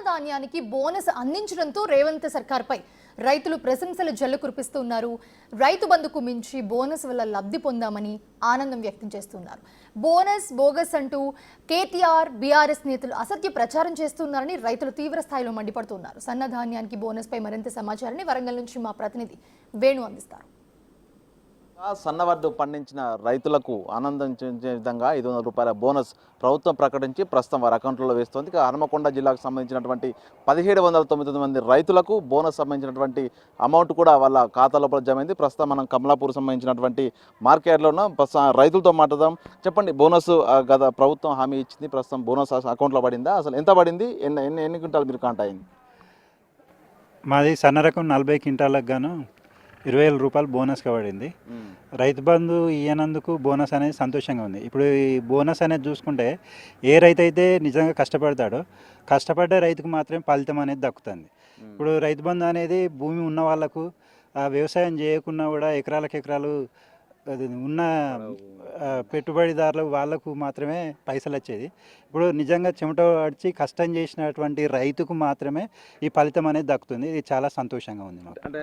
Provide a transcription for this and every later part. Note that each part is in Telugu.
ధాన్యానికి బోనస్ అందించడంతో రేవంత్ సర్కార్పై రైతులు ప్రశంసల జల్లు కురిపిస్తున్నారు. రైతు బంధుకు మించి బోనస్ వల్ల లబ్ధి పొందామని ఆనందం వ్యక్తం చేస్తున్నారు. బోనస్ బోగస్ అంటూ కేటీఆర్ బీఆర్ఎస్ నేతలు అసత్య ప్రచారం చేస్తున్నారని రైతులు తీవ్ర స్థాయిలో మండిపడుతున్నారు. సన్న ధాన్యానికి బోనస్ పై మరింత సమాచారాన్ని వరంగల్ నుంచి మా ప్రతినిధి వేణు అందిస్తారు. సన్నవడ్డు పండించిన రైతులకు ఆనందించే విధంగా 500 రూపాయల బోనస్ ప్రభుత్వం ప్రకటించి ప్రస్తుతం వారి అకౌంట్లో వేస్తోంది. హన్మకొండ జిల్లాకు సంబంధించినటువంటి 1799 మంది రైతులకు బోనస్ సంబంధించినటువంటి అమౌంట్ కూడా వాళ్ళ ఖాతా లోపల జమ అయింది. ప్రస్తుతం మనం కమలాపూర్ సంబంధించినటువంటి మార్కెట్లో ఉన్నాం. రైతులతో మాట్లాడదాం. చెప్పండి, బోనస్ గత ప్రభుత్వం హామీ ఇచ్చింది, ప్రస్తుతం బోనస్ అకౌంట్లో పడిందా? అసలు ఎంత పడింది? ఎన్ని క్వింటాలు మీరు కాంటా అయింది? మాది సన్న రకం 40 క్వింటాలకు గాను 20,000 రూపాయలు బోనస్గా పడింది. రైతు బంధు ఇయ్యనందుకు బోనస్ అనేది సంతోషంగా ఉంది. ఇప్పుడు ఈ బోనస్ అనేది చూసుకుంటే ఏ రైతు అయితే నిజంగా కష్టపడతాడో కష్టపడ్డ రైతుకు మాత్రమే ఫలితం అనేది దక్కుతుంది. ఇప్పుడు రైతు బంధు అనేది భూమి ఉన్న వాళ్ళకు, వ్యవసాయం చేయకున్నా కూడా ఎకరాలకు ఎకరాలు అది ఉన్న పెట్టుబడిదారులు వాళ్ళకు మాత్రమే పైసలు వచ్చేది. ఇప్పుడు నిజంగా చెమట పడిచి కష్టం చేసినటువంటి రైతుకు మాత్రమే ఈ ఫలితం అనేది దక్కుతుంది. ఇది చాలా సంతోషంగా ఉంది మాకు. అంటే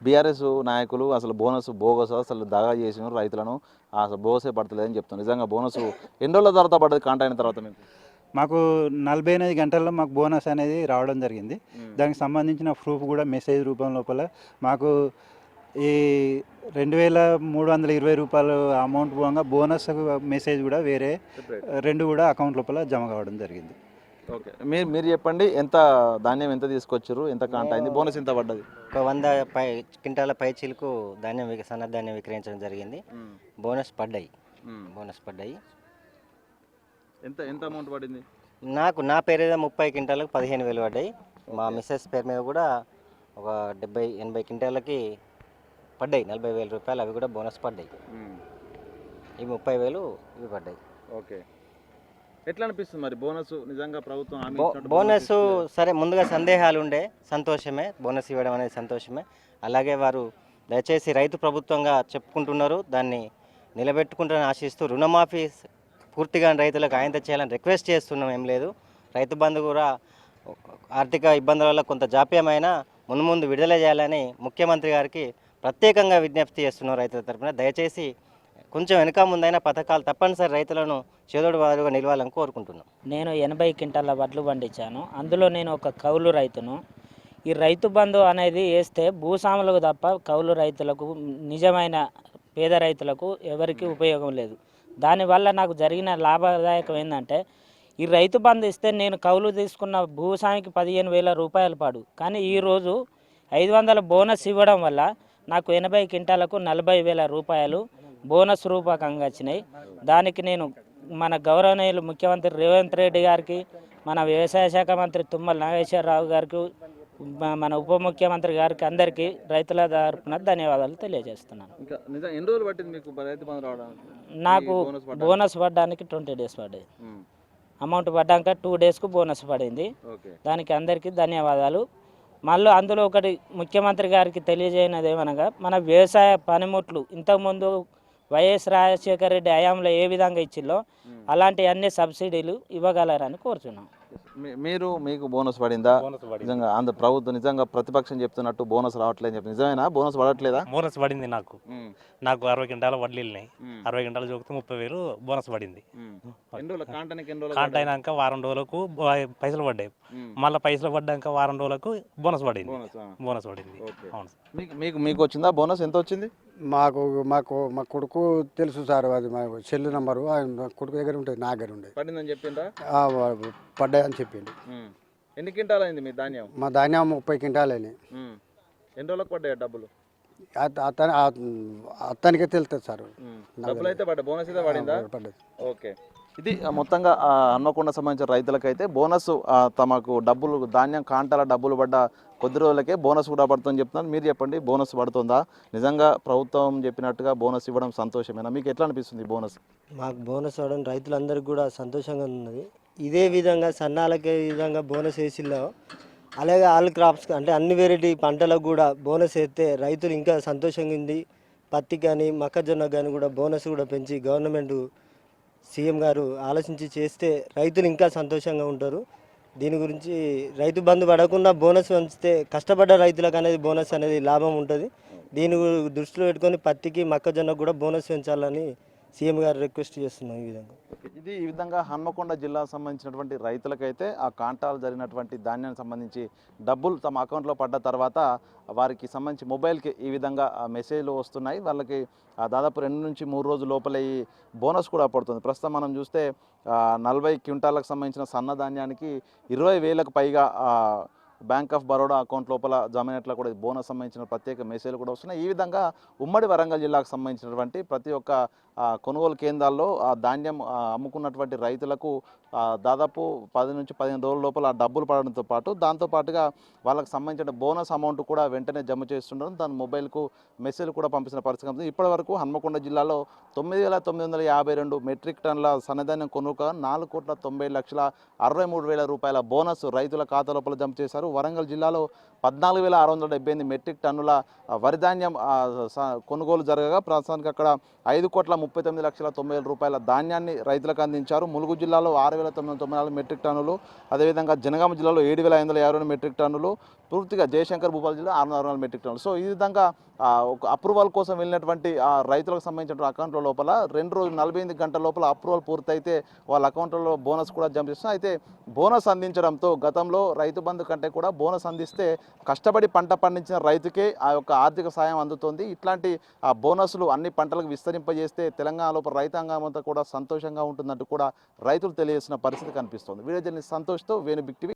బీఆర్ఎస్ నాయకులు అసలు బోనస్ బోగస్ అసలు దాగా చేసిన రైతులను అసలు బోనసే పడతలేదని చెప్తున్నారు. నిజంగా బోనస్ ఎన్ని రోజుల తర్వాత పడ్డది కాంటా అయిన తర్వాత? మాకు 48 గంటల్లో మాకు బోనస్ అనేది రావడం జరిగింది. దానికి సంబంధించిన ప్రూఫ్ కూడా మెసేజ్ రూపం లోపల మాకు ఈ 2,320 రూపాయలు అమౌంట్ పోగా బోనస్ మెసేజ్ కూడా వేరే 2 కూడా అకౌంట్ లోపల జమ కావడం జరిగింది. ఓకే, మీరు చెప్పండి, ఎంత ధాన్యం ఎంత తీసుకొచ్చారు, ఎంత కాంటా అయింది, బోనస్ ఎంత పడ్డది? ఒక 100 క్వింటాల పై చిలుకు ధాన్యం సన్న ధాన్యం విక్రయించడం జరిగింది. బోనస్ పడ్డాయి. ఎంత ఎంత అమౌంట్ పడింది? నా పేరు మీద 30 క్వింటాలకు 15,000 పడ్డాయి. మా మిస్సెస్ పేరు మీద కూడా ఒక 70-80 క్వింటాలకి పడ్డాయి 40,000 రూపాయలు. అవి కూడా బోనస్ పడ్డాయి. ఈ 30,000 ఇవి పడ్డాయి. ఓకే, ఎట్లా అనిపిస్తుంది మరి బోనస్? నిజంగా ప్రభుత్వం బోనస్ సరే, ముందుగా సందేహాలు ఉండే, సంతోషమే. బోనస్ ఇవ్వడం అనేది సంతోషమే. అలాగే వారు దయచేసి రైతు ప్రభుత్వంగా చెప్పుకుంటున్నారు, దాన్ని నిలబెట్టుకుంటారని ఆశిస్తూ రుణమాఫీ పూర్తిగా రైతులకు ఆయనత చేయాలని రిక్వెస్ట్ చేస్తున్నాం. ఏం లేదు, రైతు బంధు కూడా ఆర్థిక ఇబ్బందుల వల్ల కొంత జాప్యమైన ముందు విడుదల చేయాలని ముఖ్యమంత్రి గారికి ప్రత్యేకంగా విజ్ఞప్తి చేస్తున్నాం. రైతుల తరఫున దయచేసి కొంచెం వెనుక ముందైన పథకాలు తప్పనిసరి రైతులను చేదోడు వారుగా నిలవాలని కోరుకుంటున్నాం. నేను 80 క్వింటాల వడ్లు పండించాను. అందులో నేను ఒక కౌలు రైతును. ఈ రైతు బంధు అనేది వేస్తే భూస్వాములకు తప్ప కౌలు రైతులకు, నిజమైన పేద రైతులకు ఎవరికి ఉపయోగం లేదు. దానివల్ల నాకు జరిగిన లాభదాయకం ఏంటంటే, ఈ రైతు బంధు ఇస్తే నేను కౌలు తీసుకున్న భూస్వామికి 15,000 రూపాయలు పడు, కానీ ఈరోజు 500 బోనస్ ఇవ్వడం వల్ల నాకు 80 క్వింటాలకు 40,000 రూపాయలు బోనస్ రూపకంగా వచ్చినాయి. దానికి నేను మన గౌరవనీయులు ముఖ్యమంత్రి రేవంత్ రెడ్డి గారికి, మన వ్యవసాయ శాఖ మంత్రి తుమ్మల నాగేశ్వరరావు గారికి, మన ఉప ముఖ్యమంత్రి గారికి, అందరికీ రైతుల తరపున ధన్యవాదాలు తెలియజేస్తున్నాను. ఎన్ని రోజులు పట్టింది మీకు రైతు బంధు రావడానికి? నాకు బోనస్ పడడానికి 20 డేస్ పడ్డాయి. అమౌంట్ పడ్డాక 2 డేస్కు బోనస్ పడింది. దానికి అందరికీ ధన్యవాదాలు. మళ్ళీ అందులో ఒకటి ముఖ్యమంత్రి గారికి తెలియజేయనది ఏమనగా, మన వ్యవసాయ పనిముట్లు ఇంతకుముందు వైఎస్ రాజశేఖర రెడ్డి హయాంలో ఏ విధంగా ఇచ్చిల్లో అలాంటి అన్ని సబ్సిడీలు ఇవ్వగలరని కోరుతున్నాం. మీకు బోనస్ పడిందా? నిజంగా ఆంధ్ర ప్రభుత్వం నిజంగా ప్రతిపక్షం చెప్తున్నట్టు బోనస్ రావట్లేదు చెప్పి నిజమేనా? బోనస్ పడట్లేదా? బోనస్ పడింది. నాకు 60 క్వింటాల వడ్లు వెళ్ళినాయి. 60 క్వింటాలు చూపితే 30,000 బోనస్ పడింది. కాంట అయినాక వారం రోజులకు పైసలు పడ్డాయి. మళ్ళీ పైసలు పడ్డాక వారం రోజులకు బోనస్ పడింది. మీకు వచ్చిందా బోనస్? ఎంత వచ్చింది? మా కొడుకు తెలుసు సార్, అది మా సెల్ నంబరు కొడుకు దగ్గర ఉంటుంది, నా దగ్గర ఉండేది. పడిందని చెప్పిండ్రా? పడ్డాయని చెప్పిండు. ఎన్ని క్వింటాలు అయింది మీ ధాన్యం? మా ధాన్యం 30 క్వింటాలు అయినాయి. ఎన్ని రోజులకు పడ్డాయి డబ్బులు? అతనికే తెలుస్తుంది సార్. డబ్బులు అయితే పడ్డా, బోనస్ అయితే పడిందా? పడ్డది. ఓకే, ఇది మొత్తంగా హన్మకొండ సంబంధించిన రైతులకైతే బోనస్ తమకు డబ్బులు ధాన్యం కాంటాల డబ్బులు పడ్డ కొద్ది రోజులకే బోనస్ కూడా పడుతుందని చెప్తున్నారు. మీరు చెప్పండి, బోనస్ పడుతుందా? నిజంగా ప్రభుత్వం చెప్పినట్టుగా బోనస్ ఇవ్వడం సంతోషమేనా? మీకు ఎట్లా అనిపిస్తుంది బోనస్? మాకు బోనస్ ఇవ్వడం రైతులందరికీ కూడా సంతోషంగా ఉన్నది. ఇదే విధంగా సన్నాలకే విధంగా బోనస్ వేసిల్లో, అలాగే ఆల్ క్రాప్స్ అంటే అన్ని వెరైటీ పంటలకు కూడా బోనస్ వేస్తే రైతులు ఇంకా సంతోషంగా ఉంది. పత్తి కానీ మొక్కజొన్న కానీ కూడా బోనస్ కూడా పెంచి గవర్నమెంట్ సీఎం గారు ఆలోచించి చేస్తే రైతులు ఇంకా సంతోషంగా ఉంటారు. దీని గురించి రైతు బంధు పడకుండా బోనస్ పెంచితే కష్టపడ్డ రైతులకు అనేది బోనస్ అనేది లాభం ఉంటుంది. దీని దృష్టిలో పెట్టుకొని పత్తికి మొక్కజొన్నకు కూడా బోనస్ పెంచాలని సీఎం గారు రిక్వెస్ట్ చేస్తున్నాం. ఈ విధంగా ఈ విధంగా హన్మకొండ జిల్లాకు సంబంధించినటువంటి రైతులకైతే ఆ కాంటాలు జరిగినటువంటి ధాన్యానికి సంబంధించి డబ్బులు తమ అకౌంట్లో పడ్డ తర్వాత వారికి సంబంధించి మొబైల్కి ఈ విధంగా మెసేజ్లు వస్తున్నాయి. వాళ్ళకి దాదాపు 2 నుంచి 3 రోజుల లోపల ఈ బోనస్ కూడా పడుతుంది. ప్రస్తుతం మనం చూస్తే 40 క్వింటాలకు సంబంధించిన సన్నధాన్యానికి 20,000కు పైగా బ్యాంక్ ఆఫ్ బరోడా అకౌంట్ లోపల జమ అయినట్లు కూడా బోనస్ సంబంధించిన ప్రత్యేక మెసేజ్లు కూడా వస్తున్నాయి. ఈ విధంగా ఉమ్మడి వరంగల్ జిల్లాకు సంబంధించినటువంటి ప్రతి ఒక్క కొనుగోలు కేంద్రాల్లో ధాన్యం అమ్ముకున్నటువంటి రైతులకు దాదాపు 10 నుంచి 15 రోజుల లోపల డబ్బులు పడడంతో పాటు దాంతోపాటుగా వాళ్ళకి సంబంధించిన బోనస్ అమౌంట్ కూడా వెంటనే జమ చేస్తుండడం, దాని మొబైల్కు మెసేజ్లు కూడా పంపిస్తున్న పరిస్థితి ఉంది. ఇప్పటివరకు హన్మకొండ జిల్లాలో 9,952 మెట్రిక్ టన్నుల సన్నధాన్యం కొనుగోలు 4,90,63,000 రూపాయల బోనస్ రైతుల ఖాతా లోపల జమ చేశారు. వరంగల్ జిల్లాలో 14,678 మెట్రిక్ టన్నుల వరిధాన్యం కొనుగోలు జరగగా ప్రస్తుతానికి అక్కడ 5,39,90,000 రూపాయల ధాన్యాన్ని రైతులకు అందించారు. ములుగు జిల్లాలో 6,994 మెట్రిక్ టన్నులు, అదేవిధంగా జనగామ జిల్లాలో 7,552 మెట్రిక్ టన్నులు, పూర్తిగా జయశంకర్ భూపాల్ జిల్లా 664 మెట్రిక్ టన్నులు. సో ఈ విధంగా ఒక అప్రూవల్ కోసం వెళ్ళినటువంటి రైతులకు సంబంధించిన అకౌంట్ల లోపల 2 రోజులు 48 గంటల లోపల అప్రూవల్ పూర్తయితే వాళ్ళ అకౌంట్లలో బోనస్ కూడా జమ చేస్తున్నారు. అయితే బోనస్ అందించడంతో గతంలో రైతు బంధు కంటే కూడా బోనస్ అందిస్తే కష్టపడి పంట పండించిన రైతుకే ఆ యొక్క ఆర్థిక సాయం అందుతుంది. ఇట్లాంటి బోనస్లు అన్ని పంటలకు విస్తరింపజేస్తే తెలంగాణలో రైతాంగం అంతా కూడా సంతోషంగా ఉంటుందంటూ కూడా రైతులు తెలియజేసిన పరిస్థితి కనిపిస్తుంది. వీడియో జర్నలిస్ట్ సంతోష్తో వేణు బిగ్ టీవీ.